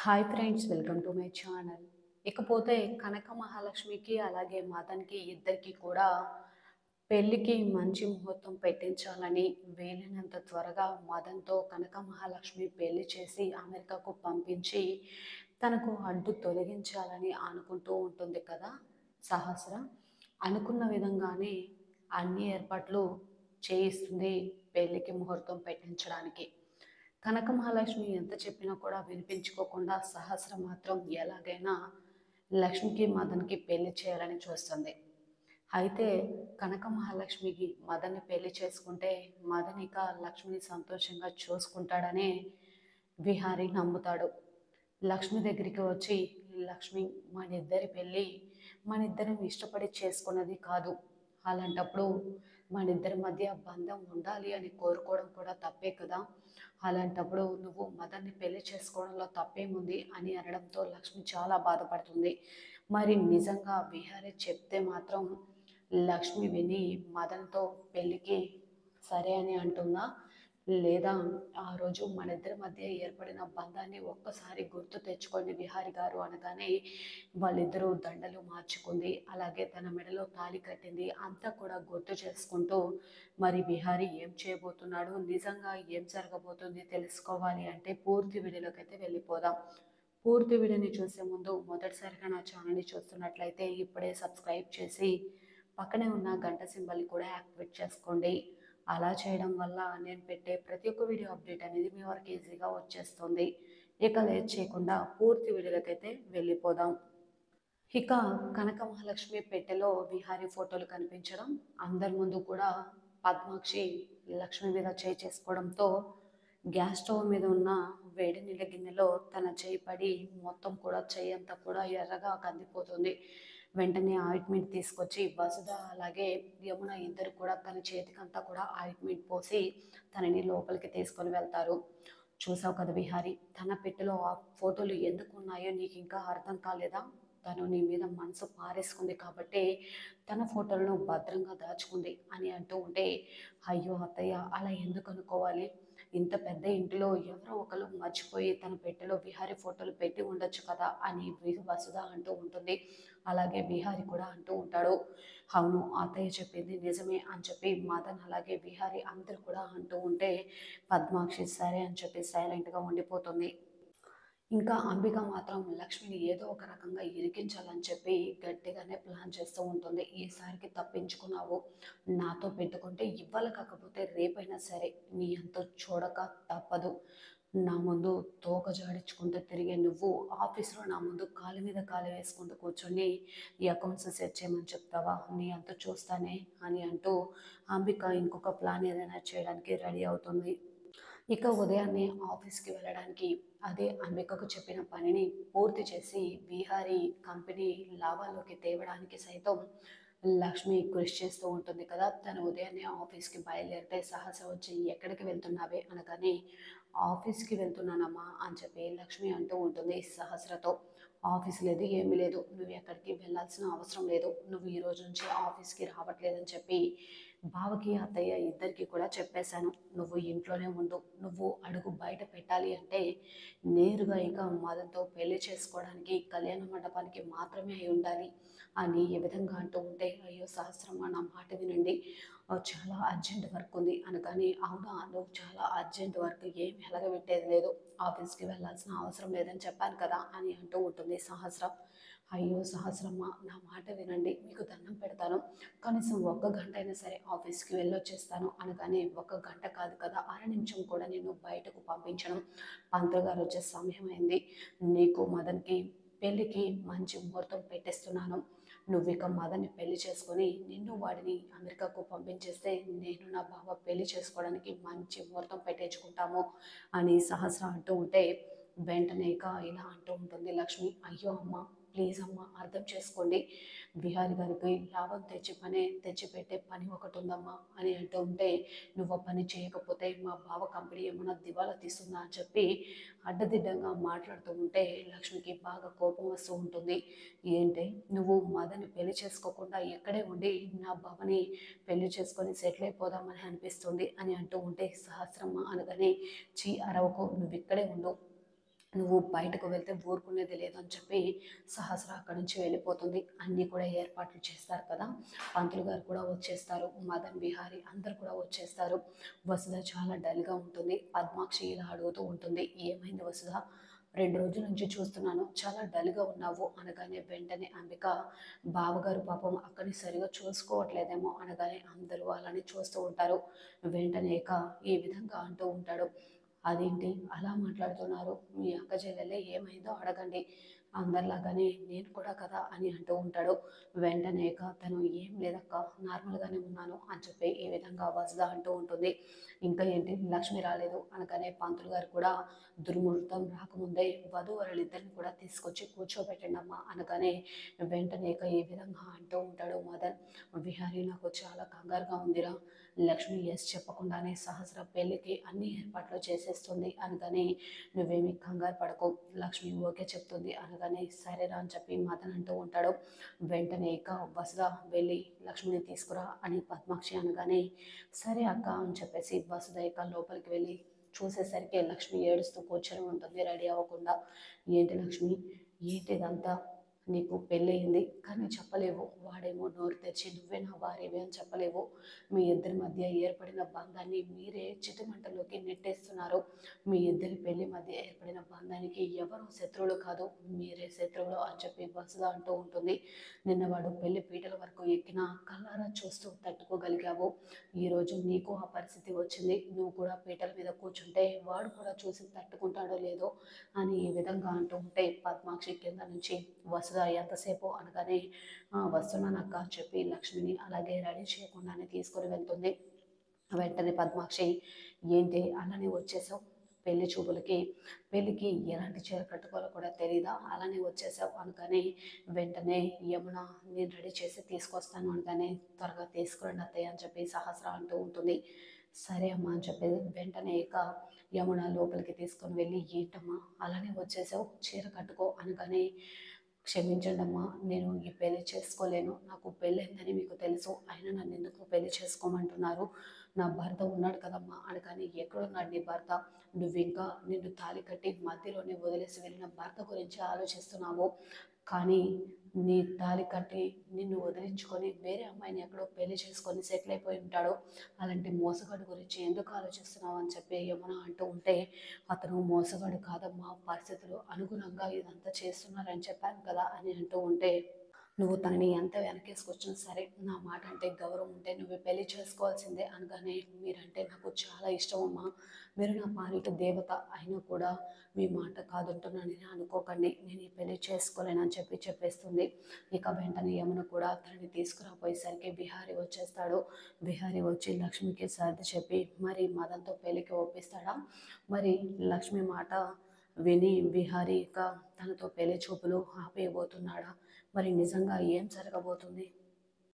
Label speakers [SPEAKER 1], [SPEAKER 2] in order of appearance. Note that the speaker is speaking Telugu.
[SPEAKER 1] Hi friends, welcome to my channel. ఇకపోతే కనక మహాలక్ష్మికి అలాగే మదన్కి ఇద్దరికి కూడా పెళ్ళికి మంచి ముహూర్తం పెట్టించాలని వీలైనంత త్వరగా మదన్తో కనక మహాలక్ష్మి పెళ్లి చేసి అమెరికాకు పంపించి తనకు అడ్డు తొలగించాలని అనుకుంటూ ఉంటుంది కదా సహస్ర. అనుకున్న విధంగానే అన్ని ఏర్పాట్లు చేయిస్తుంది పెళ్ళికి ముహూర్తం పెట్టించడానికి. కనక మహాలక్ష్మి ఎంత చెప్పినా కూడా వినిపించుకోకుండా సహస్ర మాత్రం ఎలాగైనా లక్ష్మికి మదన్కి పెళ్లి చేయాలని చూస్తుంది. అయితే కనక మహాలక్ష్మికి మదన్ని పెళ్లి చేసుకుంటే మదన్ ఇక లక్ష్మిని సంతోషంగా చూసుకుంటాడనే విహారి నమ్ముతాడు. లక్ష్మి దగ్గరికి వచ్చి, లక్ష్మి, మన ఇద్దరి పెళ్ళి మన ఇద్దరం ఇష్టపడి చేసుకున్నది కాదు. అలాంటప్పుడు మన ఇద్దరి మధ్య బంధం ఉండాలి అని కోరుకోవడం కూడా తప్పే కదా. అలాంటప్పుడు నువ్వు మదన్ని పెళ్లి చేసుకోవడంలో తప్పేముంది అని అనడంతో లక్ష్మి చాలా బాధపడుతుంది. మరి నిజంగా విహారీ చెప్తే మాత్రం లక్ష్మి విని మదన్తో పెళ్ళికి సరే అని అంటుందా, లేదా ఆ రోజు మన ఇద్దరి మధ్య ఏర్పడిన బంధాన్ని ఒక్కసారి గుర్తు తెచ్చుకోండి విహారి గారు అనగానే వాళ్ళిద్దరూ దండలు మార్చుకుంది, అలాగే తన మెడలో తాళి కట్టింది, అంతా కూడా గుర్తు చేసుకుంటూ మరి విహారి ఏం చేయబోతున్నాడు, నిజంగా ఏం జరగబోతుంది తెలుసుకోవాలి అంటే పూర్తి వీడియోలోకి అయితే వెళ్ళిపోదాం. పూర్తి వీడియోని చూసే ముందు మొదటిసారిగా నా ఛానల్ని చూస్తున్నట్లయితే ఇప్పుడే సబ్స్క్రైబ్ చేసి పక్కనే ఉన్న గంట సింబల్ని కూడా యాక్టివేట్ చేసుకోండి. అలా చేయడం వల్ల నేను పెట్టే ప్రతి ఒక్క వీడియో అప్డేట్ అనేది మీ వరకు ఈజీగా వచ్చేస్తుంది. ఇక లేట్ చేయకుండా పూర్తి వీడియోలకైతే వెళ్ళిపోదాం. ఇక కనక మహాలక్ష్మి పెట్టెలో విహారీ ఫోటోలు కనిపించడం, అందరి ముందు కూడా పద్మాక్షి లక్ష్మి మీద చేయి చేసుకోవడంతో గ్యాస్ స్టవ్ మీద ఉన్న వేడి నీళ్ళ గిన్నెలో తన చేయి పడి మొత్తం కూడా చేయి అంతా కూడా ఎర్రగా కందిపోతుంది. వెంటనే ఆయింట్మెంట్ తీసుకొచ్చి వసుధ అలాగే యమున ఇద్దరు కూడా తన చేతికంతా కూడా ఆయింట్మెంట్ పోసి తనని లోపలికి తీసుకొని వెళ్తారు. చూసావు కదా విహారీ, తన పెట్టెలో ఆ ఫోటోలు ఎందుకు ఉన్నాయో నీకు ఇంకా అర్థం కాలేదా? తను నీ మీద మనసు పారేసుకుంది కాబట్టి తన ఫోటోలను భద్రంగా దాచుకుంది అని అంటూ ఉంటే, అయ్యో అత్తయ్య, అలా ఎందుకు అనుకోవాలి? ఇంత పెద్ద ఇంటిలో ఎవరో ఒకరు మర్చిపోయి తన పెట్టెలో విహారీ ఫోటోలు పెట్టి ఉండొచ్చు కదా అని వసుధ అంటూ ఉంటుంది. అలాగే విహారీ కూడా అంటూ ఉంటాడు, అవును అత్తయ్య చెప్పింది నిజమే అని చెప్పి మదన్ అలాగే విహారీ అందరూ కూడా అంటూ ఉంటే పద్మాక్షి సరే అని చెప్పి సైలెంట్గా ఉండిపోతుంది. ఇంకా అంబిక మాత్రం లక్ష్మిని ఏదో ఒక రకంగా ఇరికించాలని చెప్పి గట్టిగానే ప్లాన్ చేస్తూ ఉంటుంది. ఈసారికి తప్పించుకున్నావు, నాతో పెట్టుకుంటే ఇవ్వాలి కాకపోతే రేపైనా సరే నీ అంత చూడక తప్పదు. నా ముందు తోక జాడించుకుంటూ తిరిగే నువ్వు ఆఫీస్లో నా ముందు కాలు మీద కాలు వేసుకుంటూ కూర్చొని ఈ అకౌంట్స్ సెట్ చేయమని చెప్తావా, నీ అంత చూస్తానే అని అంటూ అంబిక ఇంకొక ప్లాన్ ఏదైనా చేయడానికి రెడీ అవుతుంది. ఇక ఉదయాన్నే ఆఫీస్కి వెళ్ళడానికి అదే అంబికకు చెప్పిన పనిని పూర్తి చేసి విహారీ కంపెనీ లాభాల్లోకి తేవడానికి సైతం లక్ష్మి కృషి చేస్తూ ఉంటుంది కదా. తను ఉదయాన్నే ఆఫీస్కి బయలుదేరితే సహస వచ్చి ఎక్కడికి వెళ్తున్నావే అనగానే ఆఫీస్కి వెళ్తున్నానమ్మా అని చెప్పి లక్ష్మి అంటూ ఉంటుంది సహస్రతో. ఆఫీస్ లేదు ఏమీ లేదు, నువ్వు ఎక్కడికి వెళ్ళాల్సిన అవసరం లేదు, నువ్వు ఈ రోజు నుంచి ఆఫీస్కి రావట్లేదని చెప్పి బావకి అత్తయ్య ఇద్దరికి కూడా చెప్పేశాను. నువ్వు ఇంట్లోనే ఉండు, నువ్వు అడుగు బయట పెట్టాలి అంటే నేరుగా ఇక మదన్తో పెళ్లి చేసుకోవడానికి కళ్యాణ మండపానికి మాత్రమే అయి ఉండాలి అని ఈ విధంగా అంటూ ఉంటే, అయ్యో సహస్రమ్మ నా మాట వినండి, చాలా అర్జెంట్ వర్క్ ఉంది అనగానే, అవునా నువ్వు చాలా అర్జెంట్ వర్క్ ఏమి ఎలగబెట్టేది లేదు, ఆఫీస్కి వెళ్ళాల్సిన అవసరం లేదని చెప్పాను కదా అని అంటూ ఉంటుంది సహస్రం. అయ్యో సహస్రమ్మ నా మాట వినండి, మీకు దండం పెడతాను, కనీసం ఒక్క గంట అయినా సరే ఆఫీస్కి వెళ్ళొచ్చేస్తాను అనగానే, ఒక్క గంట కాదు కదా, అర నిమిషం కూడా నేను బయటకు పంపించడం, పంతులు గారు వచ్చే సమయం అయింది, నీకు మదన్కి పెళ్ళికి మంచి ముహూర్తం పెట్టేస్తున్నాను, నువ్వు ఇక మదన్ని పెళ్లి చేసుకొని నిన్ను వాడిని అమెరికాకు పంపించేస్తే నేను నా బావ పెళ్లి చేసుకోవడానికి మంచి ముహూర్తం పెట్టించుకుంటాము అని సహస్ర అంటూ ఉంటే, వెంటనే ఇక ఇలా అంటూ ఉంటుంది లక్ష్మి, అయ్యో అమ్మ ప్లీజ్ అమ్మ అర్థం చేసుకోండి, బిహారీ గారికి లాభం తెచ్చిపెట్టే పని ఒకటి ఉందమ్మా అని అంటూ ఉంటే, నువ్వు ఆ పని చేయకపోతే మా బావ కంపెనీ ఏమన్నా దివాలా తీస్తుందా అని చెప్పి అడ్డదిడ్డంగా మాట్లాడుతూ ఉంటే లక్ష్మికి బాగా కోపం వస్తూ ఉంటుంది. ఏంటి, నువ్వు మదని పెళ్లి చేసుకోకుండా ఇక్కడే ఉండి నా బావని పెళ్లి చేసుకొని సెటిల్ అయిపోదామని అనిపిస్తుంది అని అంటూ ఉంటే, సహస్రమ్మ అనగానే, చీ అరవకు, నువ్వు ఇక్కడే ఉండు, నువ్వు బయటకు వెళ్తే ఊరుకునేది లేదు అని చెప్పి సహస్ర అక్కడి నుంచి వెళ్ళిపోతుంది. అన్నీ కూడా ఏర్పాట్లు చేస్తారు కదా, పంతులు గారు కూడా వచ్చేస్తారు, మదన్ విహారి అందరు కూడా వచ్చేస్తారు. వసుధ చాలా డల్గా ఉంటుంది. పద్మాక్షి ఇలా అడుగుతూ ఉంటుంది, ఏమైంది వసుధ, 2 రోజుల నుంచి చూస్తున్నాను చాలా డల్గా ఉన్నావు అనగానే వెంటనే అంబిక, బావగారు పాపం అక్కడిని సరిగా చూసుకోవట్లేదేమో అనగానే అందరూ అలానే చూస్తూ ఉంటారు. వెంటనే ఇక ఈ విధంగా అంటూ ఉంటాడు, అదేంటి అలా మాట్లాడుతున్నారు, మీ అక్క చెల్లెలే ఏమైందో అడగండి, అందరిలాగానే నేను కూడా కదా అని అంటూ ఉంటాడు. వెంటనే ఇక తను ఏం లేదక్క, నార్మల్గానే ఉన్నాను అని చెప్పి ఈ విధంగా వసుధ అంటూ ఉంటుంది. ఇంకా ఏంటి లక్ష్మి రాలేదు అనగానే పంతులు గారు కూడా దుర్ముహూర్తం రాకముందే వధూవరులిద్దరిని కూడా తీసుకొచ్చి కూర్చోబెట్టండి అమ్మా అనగానే వెంటనే ఇక ఈ విధంగా అంటూ ఉంటాడు మదన్, విహారీ నాకు చాలా కంగారుగా ఉందిరా, లక్ష్మి ఎస్ చెప్పకుండానే సహస్ర పెళ్ళికి అన్ని ఏర్పాట్లు చేసేస్తుంది అనగానే నువ్వేమి కంగారు పడకు, లక్ష్మి ఓకే చెప్తుంది అనగానే సరేరా అని చెప్పి మదన్ అంటూ ఉంటాడు. వెంటనే ఇక వసుధ వెళ్ళి లక్ష్మిని తీసుకురా అని పద్మాక్షి అనగానే సరే అక్క అని చెప్పేసి వసుధ ఇక లోపలికి వెళ్ళి చూసేసరికి లక్ష్మి ఏడుస్తూ కూర్చొని ఉంటుంది రెడీ అవ్వకుండా. ఏంటి లక్ష్మి, ఏంటి ఇదంతా, నీకు పెళ్ళయింది కానీ చెప్పలేవు, వాడేమో నోరు తెరిచి నువ్వే నా భార్యవి అని చెప్పలేవు, మీ ఇద్దరి మధ్య ఏర్పడిన బంధాన్ని మీరే చితిమంటలోకి నెట్టేస్తున్నారు, మీ ఇద్దరి పెళ్లి మధ్య ఏర్పడిన బంధానికి ఎవరు శత్రువులు కాదు, మీరే శత్రువులు అని చెప్పి వసుధ అంటూ ఉంటుంది. నిన్న వాడు పెళ్లి పీటల వరకు ఎక్కినా కళ్ళారా చూస్తూ తట్టుకోగలిగావు, ఈరోజు నీకు ఆ పరిస్థితి వచ్చింది, నువ్వు కూడా పీటల మీద కూర్చుంటే వాడు కూడా చూసి తట్టుకుంటాడో లేదో అని ఈ విధంగా అంటూ ఉంటే పద్మాక్షి కింద నుంచి వసుధ ఎంతసేపు అనగానే వస్తున్నానక్క అని చెప్పి లక్ష్మిని అలాగే రెడీ చేయకుండానే తీసుకొని వెళ్తుంది. వెంటనే పద్మాక్షి, ఏంటి అలానే వచ్చేసావు పెళ్లి చూపులకి, పెళ్ళికి ఎలాంటి చీర కట్టుకోవాలో కూడా తెలీదా, అలానే వచ్చేసావు అనగానే వెంటనే యమున నేను రెడీ చేసి తీసుకొస్తాను అనగానే త్వరగా తీసుకురండి అత్తయ్య అని చెప్పి సహస్ర అంటూ ఉంటుంది. సరే అమ్మా అని చెప్పి వెంటనే ఇక యమున లోపలికి తీసుకొని వెళ్ళి, ఏంటమ్మా అలానే వచ్చేసావు చీర కట్టుకో అనగానే క్షమించండి అమ్మా, నేను ఈ పెళ్లి చేసుకోలేను, నాకు పెళ్ళైందని మీకు తెలుసు, అయినా నన్ను ఎందుకు పెళ్లి చేసుకోమంటున్నారు, నా భర్త ఉన్నాడు కదమ్మా అనగానే ఎక్కడున్నాడు నీ భర్త, నువ్వు ఇంకా నిన్ను తాళి కట్టి మధ్యలోనే వదిలేసి వెళ్ళిన భర్త గురించి ఆలోచిస్తున్నావు, కానీ నీ తాళి కట్టి నిన్ను వదిలించుకొని వేరే అమ్మాయిని ఎక్కడో పెళ్లి చేసుకొని సెటిల్ అయిపోయి ఉంటాడు, అలాంటి మోసగాడు గురించి ఎందుకు ఆలోచిస్తున్నావు అని చెప్పి యమున అంటూ ఉంటే, అతను మోసగాడు కాదమ్మా, పరిస్థితులు అనుగుణంగా ఇదంతా చేస్తున్నారని చెప్పాను కదా అని అంటూ ఉంటే, నువ్వు తనని ఎంత వెనకేసుకొచ్చినా సరే నా మాట అంటే గౌరవం ఉంటే నువ్వు పెళ్లి చేసుకోవాల్సిందే అనగానే, మీరంటే నాకు చాలా ఇష్టం అమ్మా, మీరు నా పాలిట దేవత అయినా కూడా మీ మాట కాదంటున్నానని అనుకోకండి, నేను ఈ పెళ్లి చేసుకోలేనని చెప్పి చెప్పేస్తుంది. ఇక వెంటనే యమున కూడా తనని తీసుకురాపోయేసరికి విహారి వచ్చేస్తాడు. విహారి వచ్చి లక్ష్మికి సర్ది చెప్పి మరి మదన్తో పెళ్లికి ఒప్పిస్తాడా, మరి లక్ష్మి మాట విని విహారీ ఇక తనతో పెళ్లి చూపులు ఆపేయబోతున్నాడా, మరి నిజంగా ఏం జరగబోతుంది?